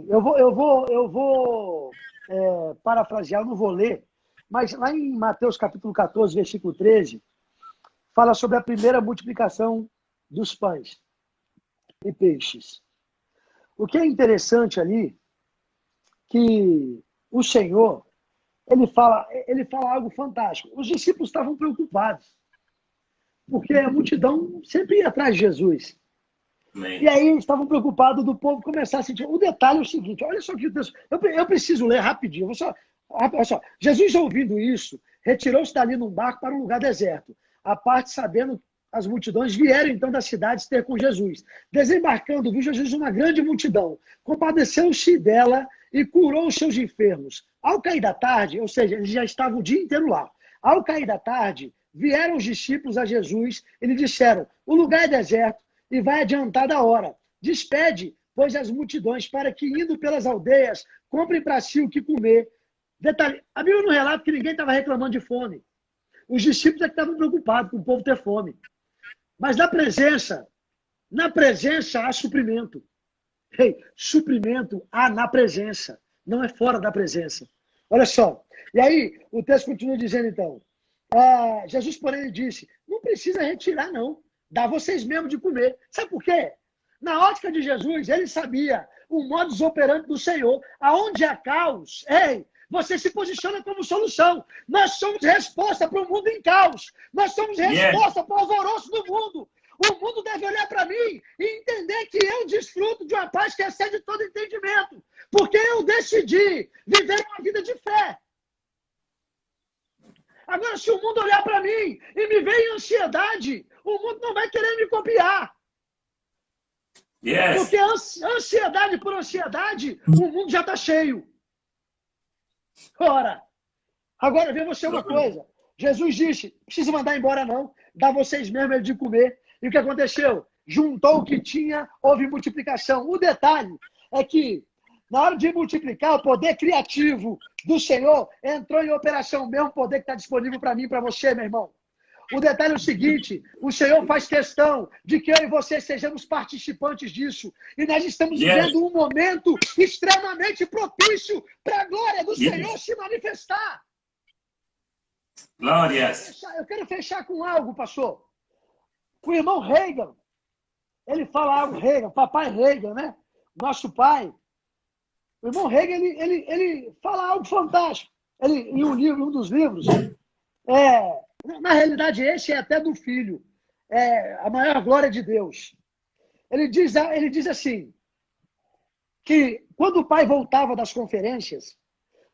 Eu vou parafrasear, eu não vou ler, mas lá em Mateus capítulo 14, versículo 13, fala sobre a primeira multiplicação dos pães e peixes. O que é interessante ali, que o Senhor, ele fala algo fantástico. Os discípulos estavam preocupados, porque a multidão sempre ia atrás de Jesus. Amém. E aí eles estavam preocupados do povo começar a sentir. O detalhe é o seguinte, olha só que eu preciso ler rapidinho. Olha só. Jesus, ouvindo isso, retirou-se dali num barco para um lugar deserto, à parte sabendo as multidões vieram então da cidade ter com Jesus. Desembarcando, viu Jesus uma grande multidão. Compadeceu-se dela e curou os seus enfermos. Ao cair da tarde, ou seja, eles já estavam o dia inteiro lá. Ao cair da tarde, vieram os discípulos a Jesus e lhe disseram: o lugar é deserto e vai adiantada a hora. Despede, pois, as multidões, para que, indo pelas aldeias, comprem para si o que comer. Detalhe, a Bíblia não relata que ninguém estava reclamando de fome. Os discípulos é que estavam preocupados com o povo ter fome. Mas na presença há suprimento. Ei, suprimento há na presença, não é fora da presença. Olha só. E aí, o texto continua dizendo, então, Jesus, porém, lhe disse: não precisa retirar, não. Dá vocês mesmo de comer. Sabe por quê? Na ótica de Jesus, ele sabia o modus operandi do Senhor. Aonde há caos, ei, você se posiciona como solução. Nós somos resposta para o mundo em caos. Nós somos resposta para o alvoroço do mundo. O mundo deve olhar para mim e entender que eu desfruto de uma paz que excede todo entendimento. Porque eu decidi viver uma vida de fé. Agora, se o mundo olhar para mim e me ver em ansiedade, o mundo não vai querer me copiar. Porque ansiedade por ansiedade, o mundo já está cheio. Ora, agora vê você uma coisa. Jesus disse: não precisa mandar embora não, dá vocês mesmos de comer. E o que aconteceu? Juntou o que tinha, houve multiplicação. O detalhe é que, na hora de multiplicar, o poder criativo do Senhor entrou em operação, o mesmo poder que está disponível para mim e para você, meu irmão. O detalhe é o seguinte: o Senhor faz questão de que eu e você sejamos participantes disso. E nós estamos vivendo um momento extremamente propício para a glória do Senhor se manifestar. Glórias. Eu quero fechar com algo, pastor. O irmão Reagan, ele fala algo, Reagan, papai Reagan, né? Nosso pai. O irmão Reagan, ele fala algo fantástico. Em um dos livros, na realidade, esse é até do filho, a maior glória de Deus. Ele diz assim, que quando o pai voltava das conferências,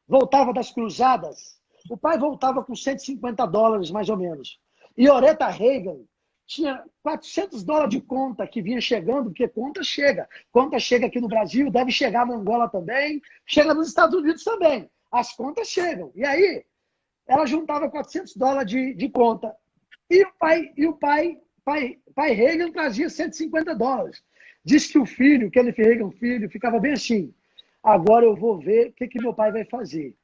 voltava das cruzadas, o pai voltava com $150, mais ou menos. E Oretta Reagan tinha $400 de conta que vinha chegando, porque conta chega. Conta chega aqui no Brasil, deve chegar na Angola também, chega nos Estados Unidos também. As contas chegam. E aí, ela juntava $400 de conta. E o pai Reagan trazia $150. Diz que o filho, Kenneth Reagan, filho, ficava bem assim: agora eu vou ver o que meu pai vai fazer.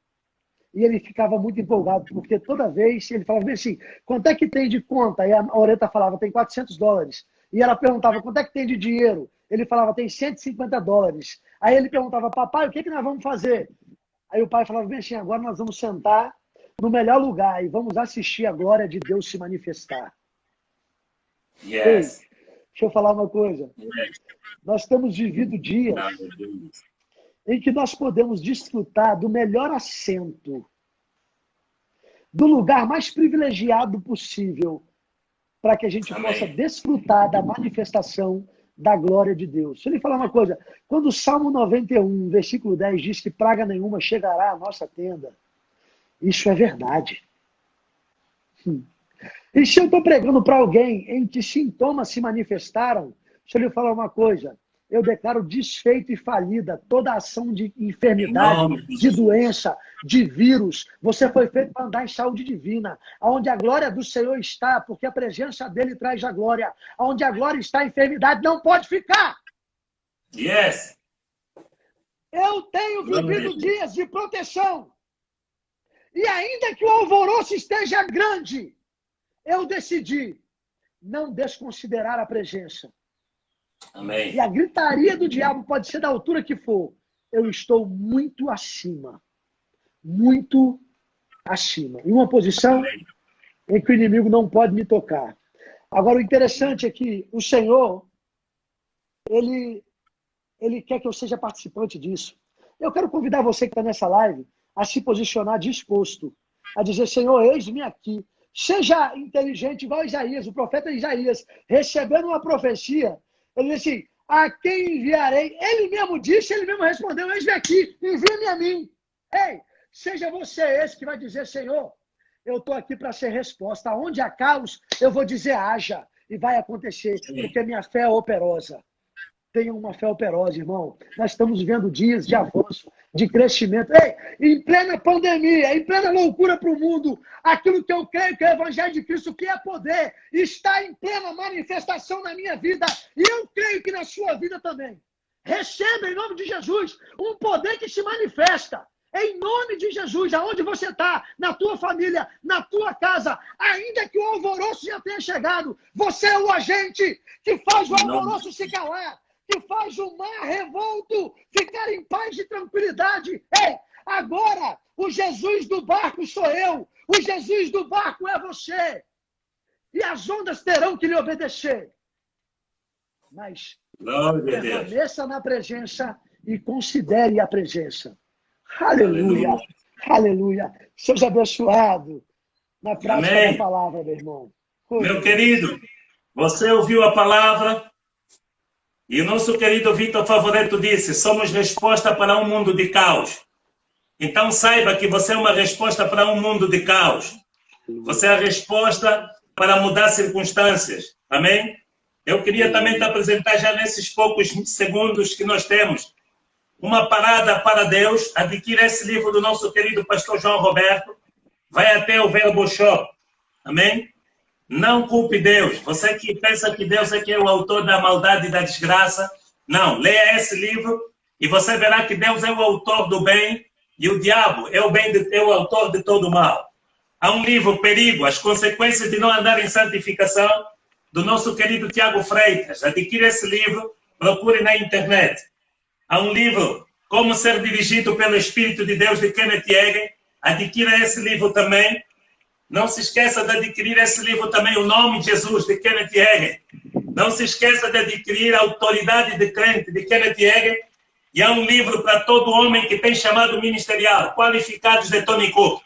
E ele ficava muito empolgado, porque toda vez ele falava bem assim: quanto é que tem de conta? E a Oretta falava: tem $400. E ela perguntava: quanto é que tem de dinheiro? Ele falava: tem $150. Aí ele perguntava: papai, o que nós vamos fazer? Aí o pai falava bem assim: agora nós vamos sentar no melhor lugar e vamos assistir a glória de Deus se manifestar. Ei, deixa eu falar uma coisa. Nós temos vivido dias em que nós podemos desfrutar do melhor assento, do lugar mais privilegiado possível, para que a gente possa desfrutar da manifestação da glória de Deus. Deixa eu lhe falar uma coisa. Quando o Salmo 91, versículo 10, diz que praga nenhuma chegará à nossa tenda, isso é verdade. E se eu estou pregando para alguém em que sintomas se manifestaram, deixa eu lhe falar uma coisa: eu declaro desfeito e falida toda ação de enfermidade, de doença, de vírus. Você foi feito para andar em saúde divina, onde a glória do Senhor está, porque a presença dele traz a glória. Onde a glória está, a enfermidade não pode ficar. Eu tenho vivido dias de proteção. E ainda que o alvoroço esteja grande, eu decidi não desconsiderar a presença. Amém. E a gritaria do diabo pode ser da altura que for. Eu estou muito acima. Muito acima. Em uma posição em que o inimigo não pode me tocar. Agora, o interessante é que o Senhor, ele quer que eu seja participante disso. Eu quero convidar você que está nessa live a se posicionar disposto, a dizer: Senhor, eis-me aqui. Seja inteligente igual Isaías, o profeta Isaías, recebendo uma profecia. Ele disse assim: a quem enviarei? Ele mesmo disse, ele mesmo respondeu: eis-me aqui, envia-me a mim. Ei, seja você esse que vai dizer: Senhor, eu estou aqui para ser resposta. Onde há caos, eu vou dizer: haja. e vai acontecer, porque minha fé é operosa. Tenham uma fé operosa, irmão. Nós estamos vivendo dias de avanço, de crescimento. Ei, em plena pandemia, em plena loucura para o mundo, aquilo que eu creio que é o Evangelho de Cristo, que é poder, está em plena manifestação na minha vida. E eu creio que na sua vida também. Receba, em nome de Jesus, um poder que se manifesta. Em nome de Jesus, aonde você está, na tua família, na tua casa, ainda que o alvoroço já tenha chegado, você é o agente que faz o alvoroço se calar, que faz o mar revolto ficar em paz e tranquilidade. Ei, agora o Jesus do barco sou eu, o Jesus do barco é você. E as ondas terão que lhe obedecer. Mas permaneça na presença e considere a presença. Aleluia, aleluia. Aleluia. Seja abençoado na prática da palavra, meu irmão. Meu querido, você ouviu a palavra? E o nosso querido Vitor Favoreto disse, somos resposta para um mundo de caos. Então saiba que você é uma resposta para um mundo de caos. Você é a resposta para mudar circunstâncias. Amém? Eu queria também te apresentar já nesses poucos segundos que nós temos uma parada para Deus. Adquira esse livro do nosso querido pastor João Roberto. Vai até o Verbo Shop. Amém? Não culpe Deus. Você que pensa que Deus é que é o autor da maldade e da desgraça. Não. Leia esse livro e você verá que Deus é o autor do bem e o diabo é o autor de todo o mal. Há um livro, Perigo, as consequências de não andar em santificação, do nosso querido Tiago Freitas. Adquira esse livro, procure na internet. Há um livro, Como Ser Dirigido pelo Espírito de Deus, de Kenneth Hagin. Adquira esse livro também. Não se esqueça de adquirir esse livro também, O Nome de Jesus, de Kenneth Hagin. Não se esqueça de adquirir A Autoridade de Crente, de Kenneth Hagin. E há um livro para todo homem que tem chamado ministerial, Qualificados, de Tony Cook.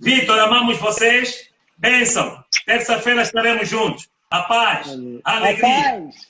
Vitor, amamos vocês. Bênção. Terça-feira estaremos juntos. A paz, a alegria. A paz.